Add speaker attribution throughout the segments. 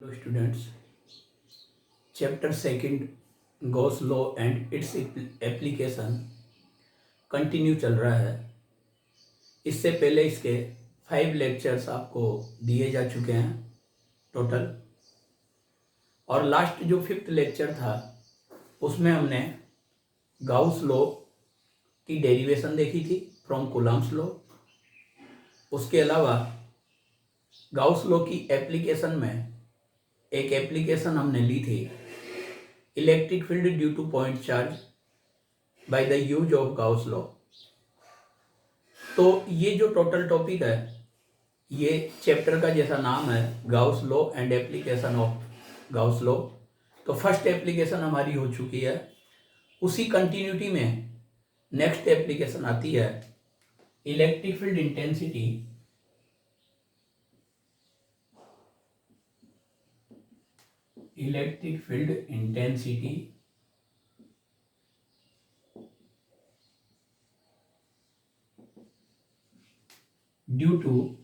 Speaker 1: Hello students, chapter second Gauss law and its application continue चल रहा है। इससे पहले इसके 5 लेक्चर्स आपको दिए जा चुके हैं टोटल, और लास्ट जो 5th लेक्चर था उसमें हमने गाउस लॉ की डेरिवेशन देखी थी फ्रॉम कूलम्ब्स लॉ। उसके अलावा गाउस लॉ की एप्लीकेशन में एक एप्लीकेशन हमने ली थी, electric field due two point charge by the use of Gauss law. तो ये जो टोटल टॉपिक है, ये चैप्टर का जैसा नाम है, Gauss law and application of Gauss law. तो फर्स्ट एप्लीकेशन हमारी हो चुकी है। उसी कंटिन्यूटी में नेक्स्ट एप्लीकेशन आती है electric field intensity due to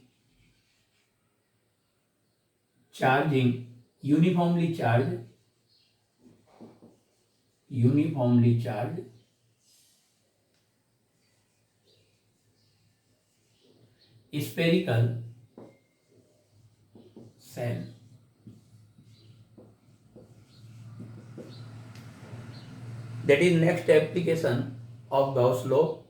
Speaker 1: charging uniformly charged spherical cell। That is next application of Gauss law,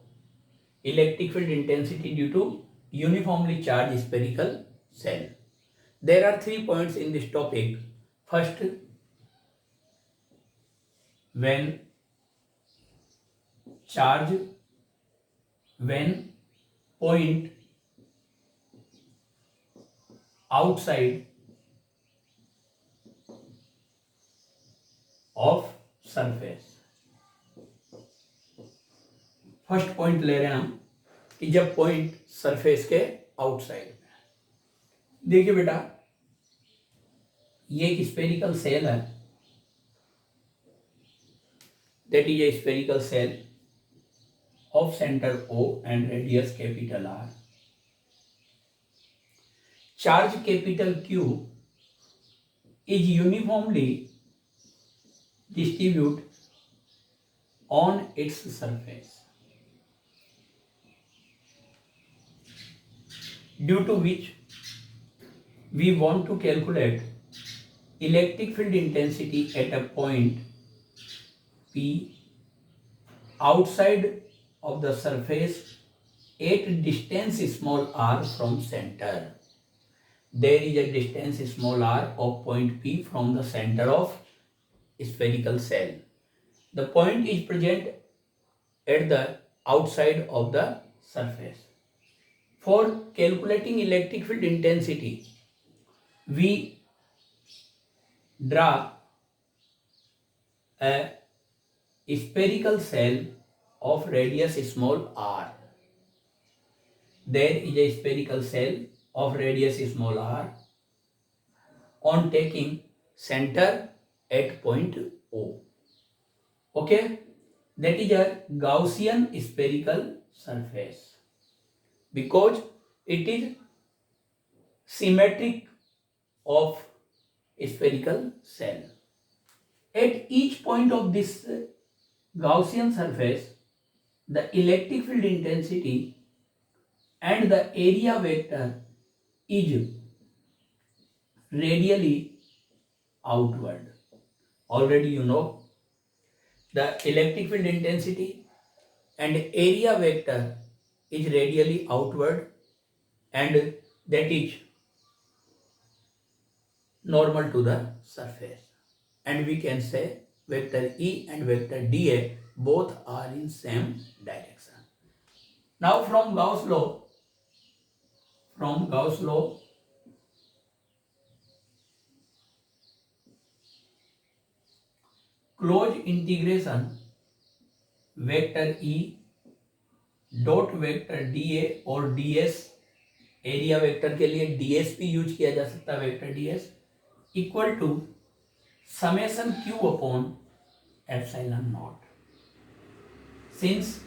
Speaker 1: electric field intensity due to uniformly charged spherical cell। There are 3 points in this topic. First, when point outside of surface। First point ले रहे हैं हम कि जब point surface के outside में। देखिए बेटा, ये एक स्फेरिकल सेल है, that is a spherical shell of centre O and radius capital R। Charge capital Q is uniformly distributed on its surface, due to which we want to calculate electric field intensity at a point P outside of the surface at distance small r from center। There is a distance small r of point P from the center of spherical cell। The point is present at the outside of the surface। For calculating electric field intensity, we draw a spherical cell of radius small r। There is a spherical cell of radius small r on taking center at point O। Okay, that is a Gaussian spherical surface because it is symmetric of spherical cell। At each point of this Gaussian surface, the electric field intensity and the area vector is radially outward। Already you know the electric field intensity and area vector is radially outward, and that is normal to the surface, and we can say vector E and vector dA both are in same direction। Now from Gauss law close integration vector E dot vector dA और ds, area vector के लिए ds भी use किया जा सकता है, vector ds equal to summation q upon epsilon naught. Since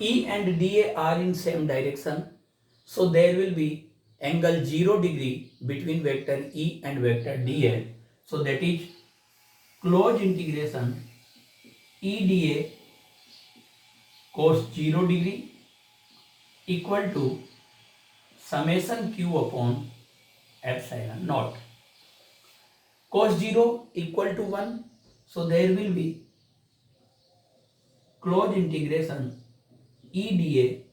Speaker 1: E and dA are in same direction, so there will be angle 0 degree between vector E and vector dA. So that is closed integration E dA cos 0 degree equal to summation q upon epsilon naught. Cos 0 equal to 1, so there will be closed integration E dA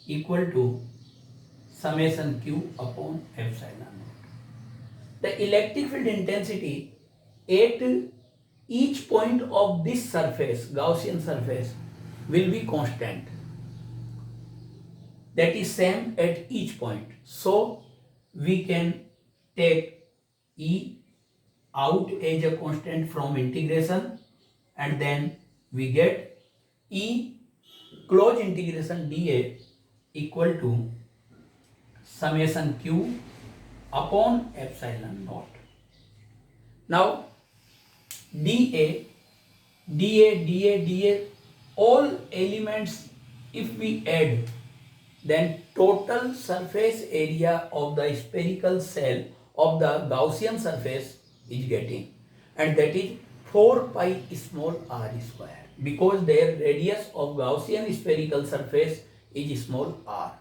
Speaker 1: equal to summation q upon epsilon naught. The electric field intensity at each point of this surface, Gaussian surface, will be constant. That is same at each point. So we can take E out as a constant from integration, and then we get E closed integration dA equal to summation q upon epsilon naught. Now dA, dA, all elements if we add, then total surface area of the spherical shell of the Gaussian surface is getting, and that is 4 pi small r square, because their radius of Gaussian spherical surface is small r.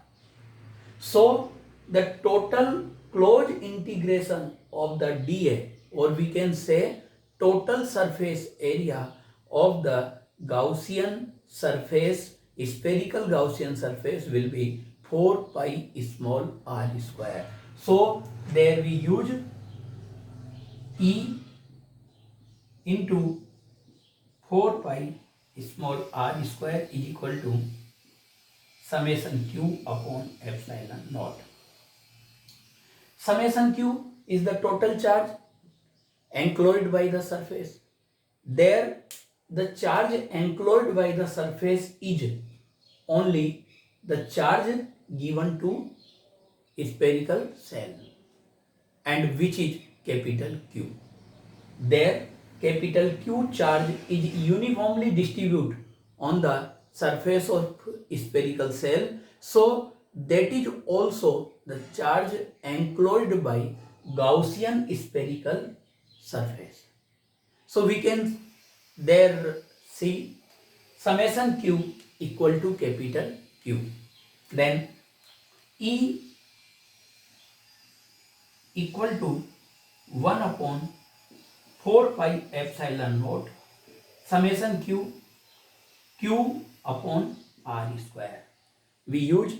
Speaker 1: So the total closed integration of the dA, or we can say total surface area of the Gaussian surface, spherical Gaussian surface, will be 4 pi small r square. So there we use E into 4 pi small r square is equal to summation q upon epsilon naught. Summation q is the total charge enclosed by the surface. There the charge enclosed by the surface is only the charge given to spherical shell, and which is capital Q. There capital Q charge is uniformly distributed on the surface of spherical shell, so that is also the charge enclosed by Gaussian spherical surface. So we can there see summation q equal to capital Q. Then E equal to 1 upon 4 pi epsilon naught summation q upon r square. We use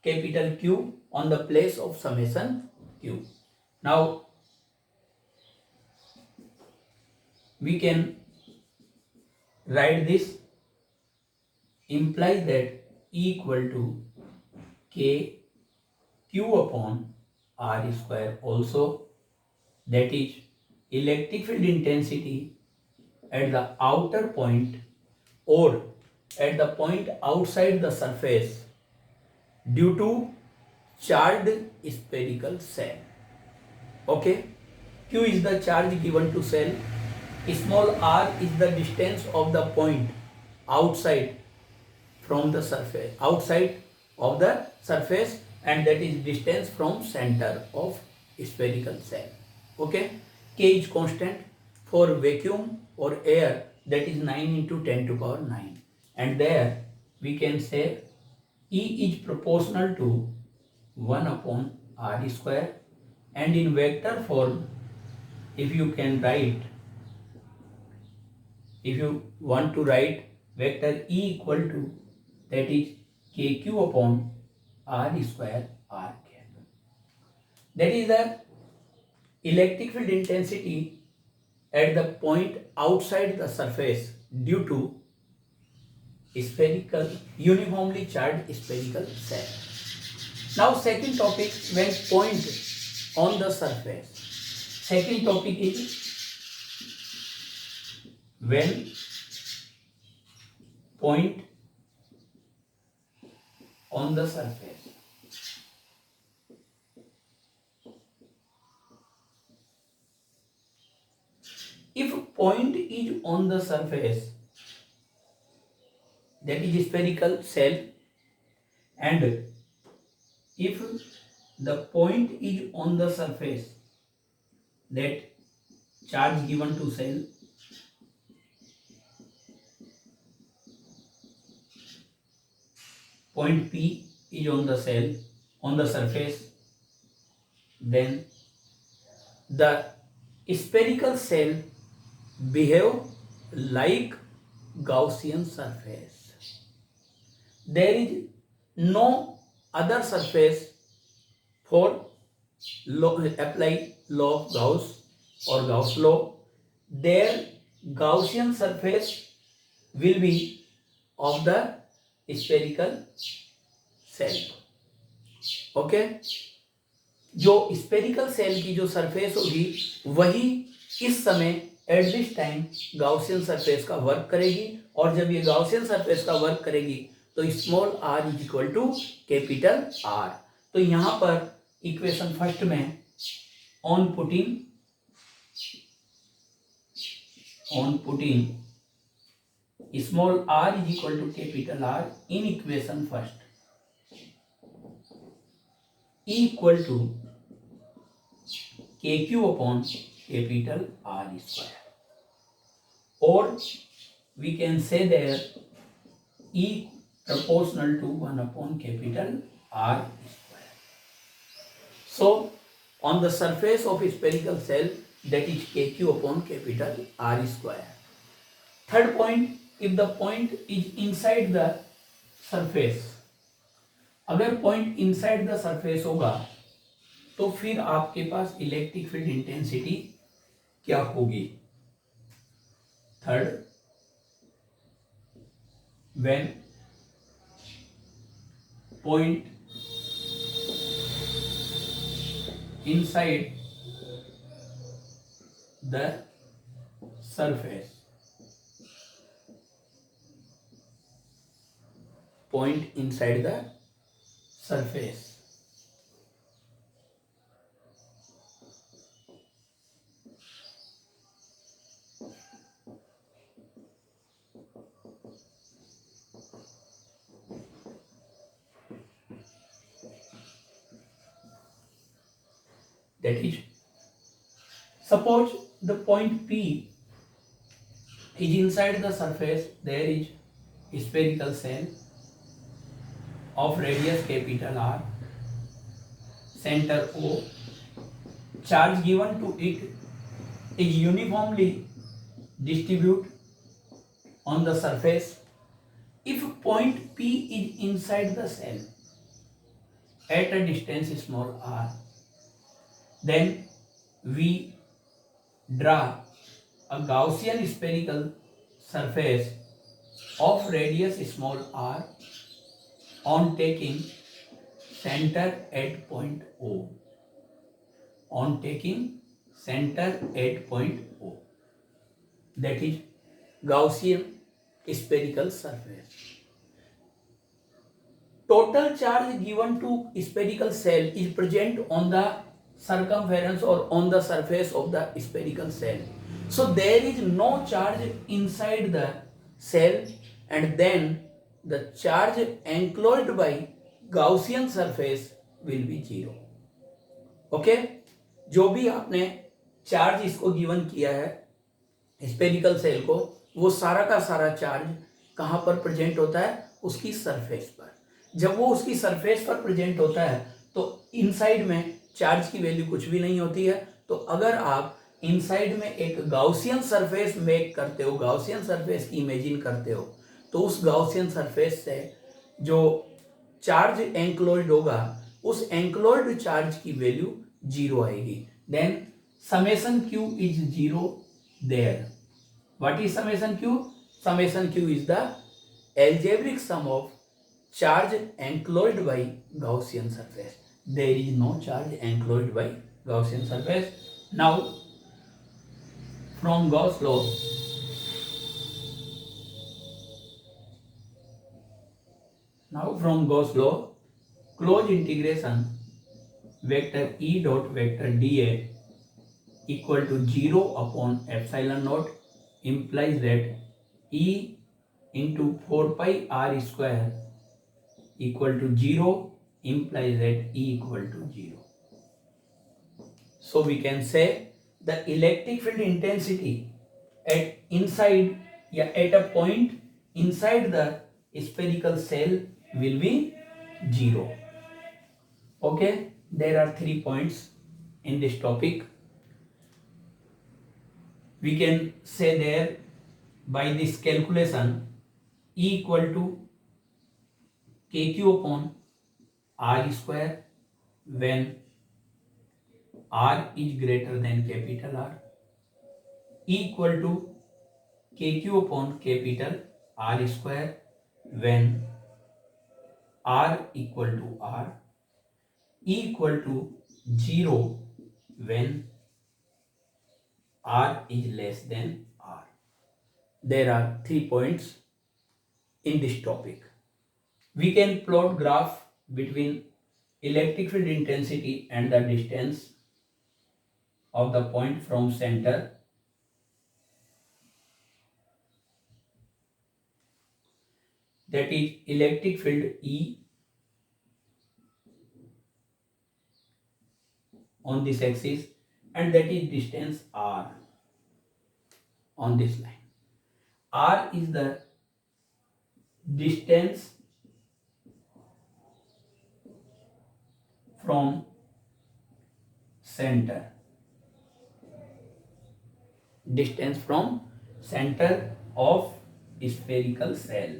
Speaker 1: capital Q on the place of summation q. Now we can write this, implies that E equal to k q upon r square also, that is electric field intensity at the outer point or at the point outside the surface due to charged spherical shell. Okay, q is the charge given to shell, small r is the distance of the point outside from the surface, outside of the surface, and that is distance from center of spherical shell. Okay, k is constant. For vacuum or air, that is 9 into 10 to power 9, and there we can say E is proportional to 1 upon r square, and in vector form, if you can write, if you want to write vector E equal to, that is kq upon r square r cap. That is the electric field intensity at the point outside the surface due to spherical, uniformly charged spherical shell. Now second topic, when point on the surface. Second topic is when point on the surface. If point is on the surface, that is spherical shell, and if the point is on the surface, that charge given to cell point P is on the cell, on the surface, then the spherical cell behave like Gaussian surface. There is no other surface for apply law of Gauss or Gauss law. Their Gaussian surface will be of the spherical cell. Okay, जो spherical cell की जो surface होगी वही इस समय at this time Gaussian surface का work करेगी, और जब ये गाउसियन सरफेस का वर्क करेगी तो small R is equal to capital R. तो यहां पर इक्वेशन फर्स्ट में on putting small R is equal to capital R in equation first equal to KQ upon capital R square, or we can say there E proportional to 1 upon capital R square. So on the surface of a spherical cell, that is KQ upon capital R square. Third point, if the point is inside the surface, अगर point inside the surface होगा तो फिर आपके पास electric field intensity क्या होगी. Third, when point inside the surface, point inside the surface, that is, suppose the point P is inside the surface, there is a spherical cell of radius capital R, center O, charge given to it is uniformly distributed on the surface. If point P is inside the cell at a distance small r, then we draw a Gaussian spherical surface of radius small r on taking center at point O. On taking center at point O, that is Gaussian spherical surface. Total charge given to spherical cell is present on the circumference or on the surface of the spherical cell. So there is no charge inside the cell, and then the charge enclosed by Gaussian surface will be 0. Okay, जो भी आपने charge इसको given किया है spherical cell को, वो सारा का सारा चार्ज कहाँ पर प्रेजेंट होता है, उसकी सरफेस पर. जब वो उसकी सरफेस पर प्रेजेंट होता है तो इनसाइड में चार्ज की वैल्यू कुछ भी नहीं होती है. तो अगर आप इनसाइड में एक गाउसियन सरफेस मेक करते हो, गाउसियन सरफेस की इमेजिन करते हो, तो उस गाउसियन सरफेस से जो चार्ज एंक्लोज्ड होगा उस एंक्लोज्ड चार्ज की वैल्यू 0 आएगी. Then summation Q is 0 there. What is summation Q? Summation Q is the algebraic sum of charge enclosed by Gaussian surface. There is no charge enclosed by Gaussian surface. Now from Gauss law, closed integration vector E dot vector dA equal to 0 upon epsilon naught implies that E into 4 pi r square equal to 0 implies that E equal to 0. So we can say the electric field intensity at inside, at a point inside the spherical shell will be 0. Okay, there are 3 points in this topic. We can say there by this calculation E equal to kq upon r square when r is greater than capital R, equal to kq upon capital R square when r equal to r, equal to 0 when r is less than r. There are 3 points in this topic. We can plot graph between electric field intensity and the distance of the point from center. That is electric field E on this axis, and that is distance R on this line. R is the distance from center. Distance from center of spherical shell.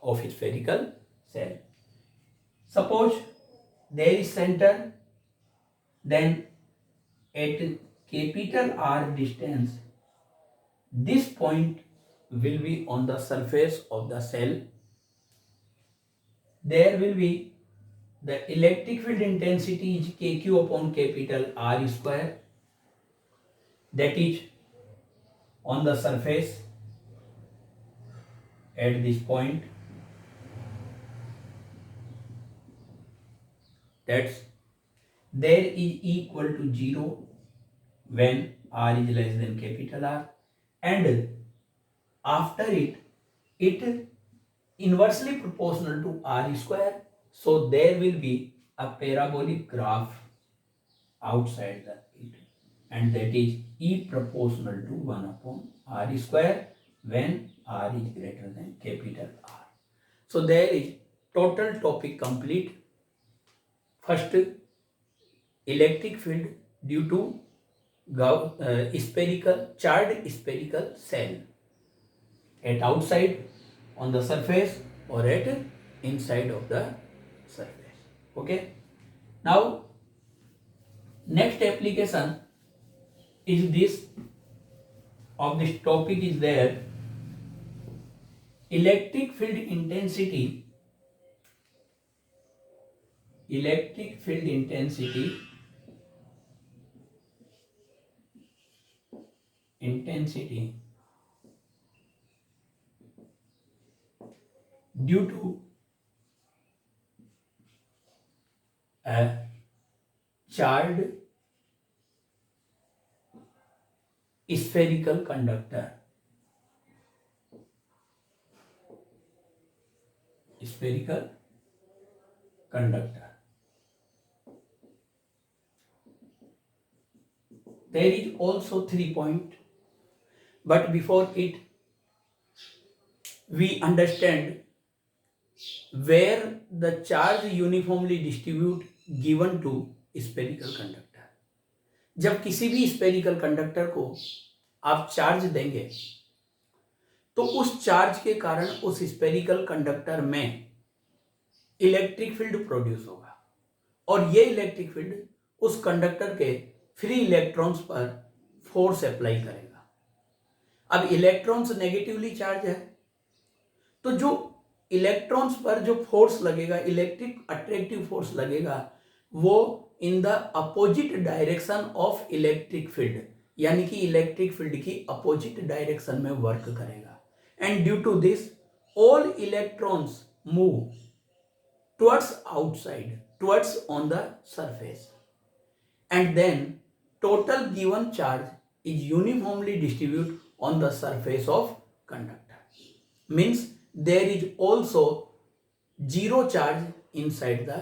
Speaker 1: Of spherical shell. Suppose there is center, then at capital R distance, this point will be on the surface of the shell. There will be the electric field intensity is kq upon capital R square, that is on the surface at this point. That's there is equal to 0 when R is less than capital R, and after it inversely proportional to R square. So there will be a parabolic graph outside the it, and that is E proportional to 1 upon R square when R is greater than capital R. So there is total topic complete. First, electric field due to charged spherical shell at outside on the surface or at inside of the surface. Okay. Now, next application is this of this topic is there. Electric field intensity. Electric field intensity due to a charged spherical conductor. Spherical conductor. There is also 3 point, but before it, we understand where the charge uniformly distribute given to spherical conductor. जब किसी भी spherical conductor को आप charge देंगे तो उस charge के कारण उस स्फेरिकल कंडक्टर में इलेक्ट्रिक फील्ड प्रोड्यूस होगा, और ये इलेक्ट्रिक फील्ड उस कंडक्टर के फ्री इलेक्ट्रॉन्स पर फोर्स अप्लाई करेगा. अब इलेक्ट्रॉन्स नेगेटिवली चार्ज है, तो जो इलेक्ट्रॉन्स पर जो फोर्स लगेगा, इलेक्ट्रिक अट्रैक्टिव फोर्स लगेगा, वो in the opposite direction of electric field, यानी कि इलेक्ट्रिक फील्ड की अपोजिट डायरेक्शन में वर्क करेगा. And due to this all electrons move towards outside, towards on the surface, and then total given charge is uniformly distributed on the surface of conductor. means there is also zero charge inside the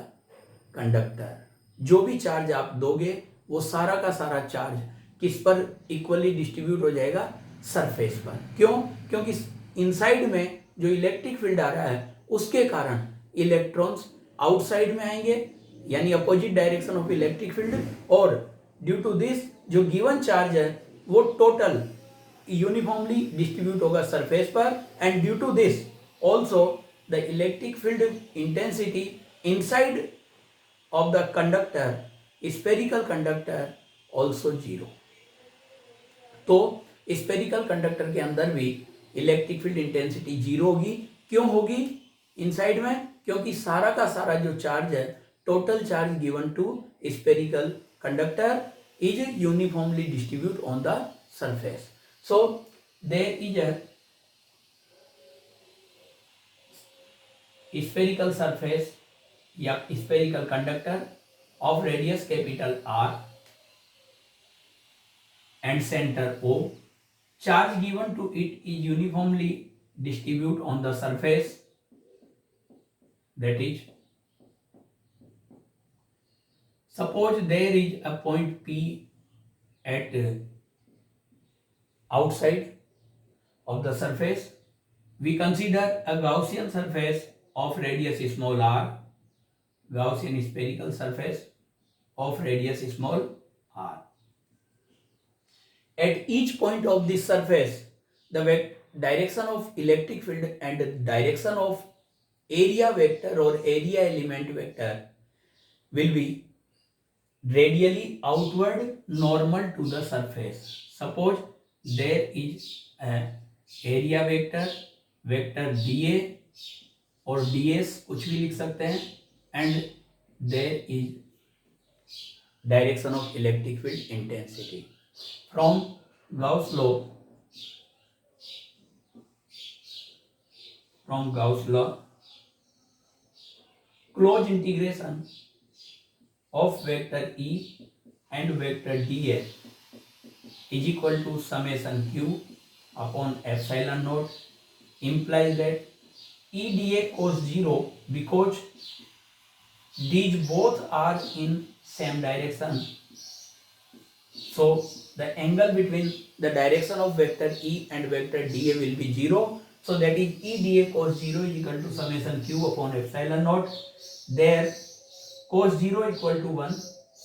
Speaker 1: conductor. जो भी charge आप दोगे वो सारा का सारा charge किस पर इक्वली डिस्ट्रीब्यूट हो जाएगा, सरफेस पर। क्यों? क्योंकि इनसाइड में जो इलेक्ट्रिक फील्ड आ रहा है उसके कारण इलेक्ट्रॉन्स आउटसाइड में आएंगे, यानी opposite direction of electric field, और ड्यू टू दिस जो गिवन चार्ज है वो टोटल यूनिफॉर्मली डिस्ट्रीब्यूट होगा सरफेस पर, and due to this also the electric field intensity inside of the conductor, spherical conductor also zero। तो spherical conductor के अंदर भी इलेक्ट्रिक फील्ड इंटेंसिटी जीरो होगी। क्यों होगी इनसाइड में? क्योंकि सारा का सारा जो चार्ज है, total charge given to spherical conductor is uniformly distributed on the surface। So there is a spherical surface या spherical conductor of radius capital R and centre O। Charge given to it is uniformly distribute on the surface, that is suppose there is a point P at outside of the surface. We consider a Gaussian surface of radius small r, Gaussian spherical surface of radius small r. At each point of this surface, the direction of electric field and direction of area vector or area element vector will be radially outward normal to the surface. Suppose there is an area vector, vector dA और ds कुछ भी लिख सकते हैं, and there is direction of electric field intensity from Gauss law, closed integration of vector E and vector dA is equal to summation q upon epsilon naught, implies that E dA cos 0 because these both are in same direction, so the angle between the direction of vector E and vector dA will be 0, so that is E dA cos 0 is equal to summation q upon epsilon naught। There cos 0 equal to 1,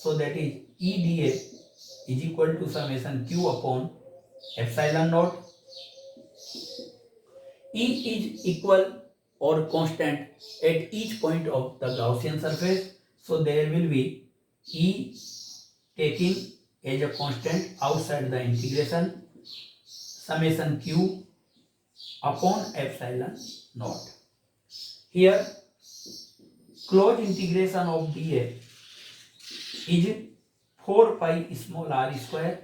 Speaker 1: so that is E dA is equal to summation q upon epsilon naught। E is equal or constant at each point of the Gaussian surface, so there will be E taking as a constant outside the integration, summation q upon epsilon naught। Here closed integration of dA is 4 pi small r square।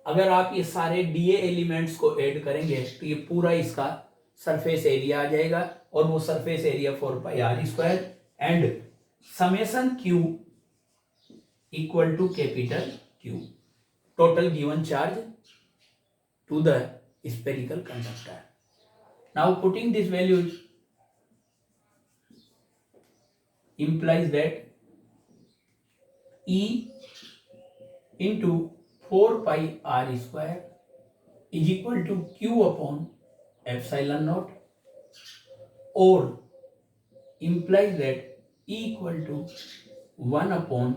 Speaker 1: अगर आप ये सारे dA elements को add करेंगे तो ये पूरा इसका सरफेस एरिया आ जाएगा, और वो surface area 4 pi R square, and summation Q equal to capital Q, total given charge to the spherical conductor. Now putting this values implies that E into 4 pi r square is equal to q upon epsilon naught, or implies that E equal to 1 upon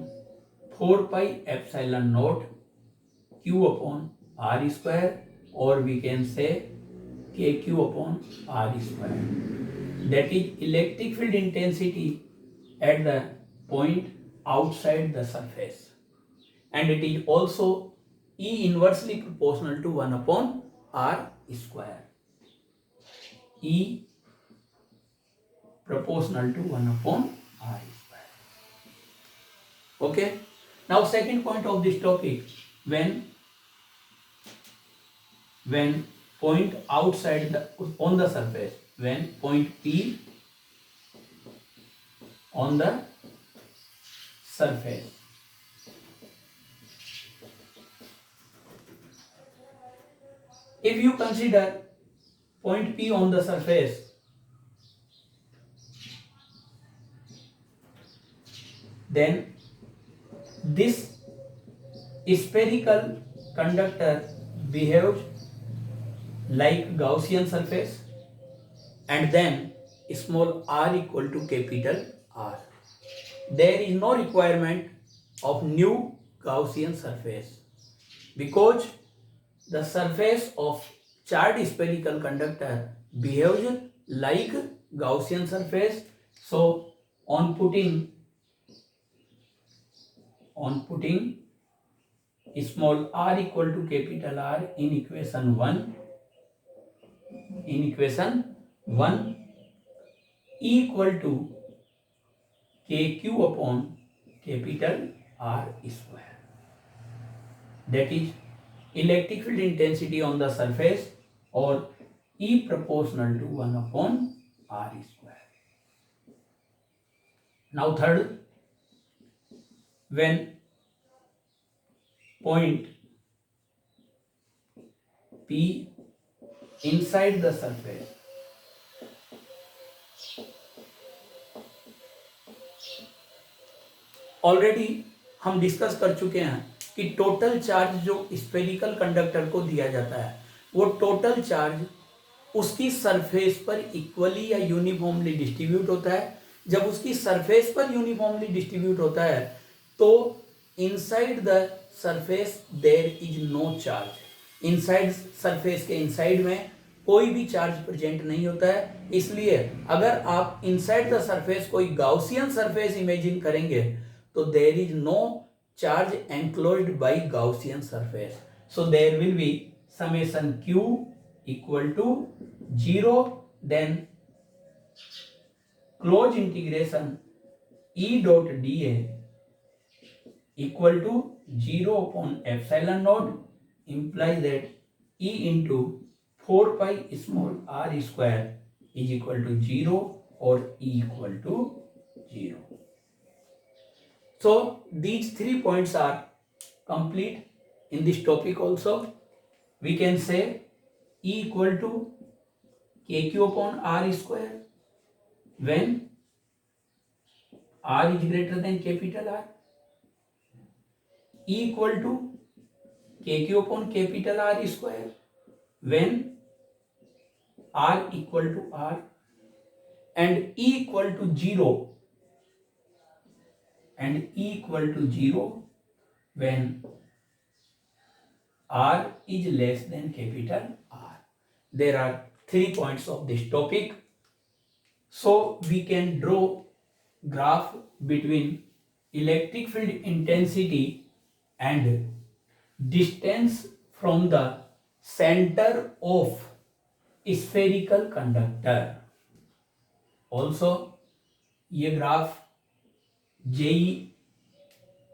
Speaker 1: 4 pi epsilon naught q upon r square, or we can say kq upon r square, that is electric field intensity at the point outside the surface, and it is also E inversely proportional to 1 upon r square, E proportional to 1 upon r square। Okay, now second point of this topic, when point outside the on the surface, when point P on the surface, if you consider point P on the surface, then this spherical conductor behaves like Gaussian surface, and then small r equal to capital R. There is no requirement of new Gaussian surface because the surface of charged spherical conductor behaves like Gaussian surface. So on putting small r equal to capital R in equation 1, equal to kq upon capital R square. That is electric field intensity on the surface, or E proportional to 1 upon R square. Now third, when point P inside the surface already हम discuss कर चुके हैं कि total charge जो spherical conductor को दिया जाता है वो टोटल चार्ज उसकी सरफेस पर इक्वली या यूनिफॉर्मली डिस्ट्रीब्यूट होता है. जब उसकी सरफेस पर यूनिफॉर्मली डिस्ट्रीब्यूट होता है तो inside the surface there is no charge. Inside surface के इनसाइड में कोई भी चार्ज प्रेजेंट नहीं होता है. इसलिए अगर आप इनसाइड द सरफेस कोई गाउसियन सरफेस इमेजिन करेंगे तो there is no charge enclosed by Gaussian surface. So there will be summation q equal to 0, then close integration E dot dA equal to 0 upon epsilon naught, implies that E into 4 pi small r square is equal to 0 or E equal to 0. So these 3 points are complete in this topic also. We can say E equal to kq upon r square when r is greater than capital R. E equal to kq upon capital R square when r equal to R, and E equal to 0 when R is less than capital R. There are 3 points of this topic. So we can draw graph between electric field intensity and distance from the center of spherical conductor. Also ये graph JEE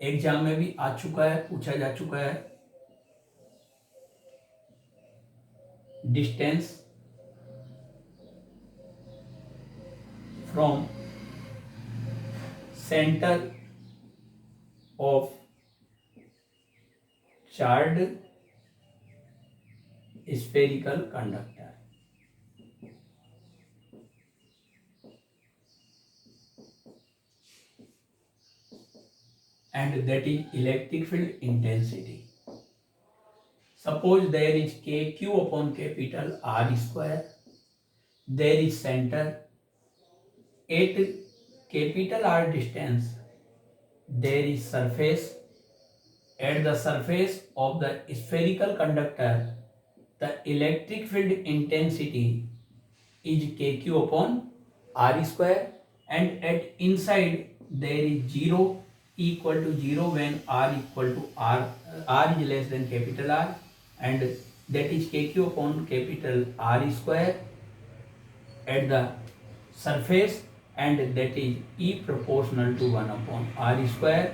Speaker 1: exam में भी आ चुका है, पूछा जा चुका है. Distance from center of charged spherical conductor. And that is electric field intensity. Suppose there is kq upon capital R square. There is center at capital R distance. There is surface. At the surface of the spherical conductor, the electric field intensity is kq upon R square, and at inside there is 0 equal to 0 when R equal to R is less than capital R, and that is kq upon capital R square at the surface, and that is E proportional to 1 upon R square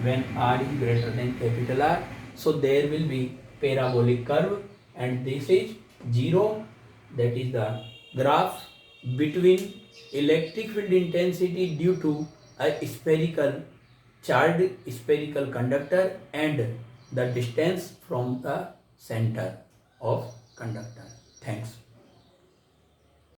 Speaker 1: when R is greater than capital R. So there will be parabolic curve, and this is 0. That is the graph between electric field intensity due to a charged spherical conductor and the distance from the center of conductor. Thanks.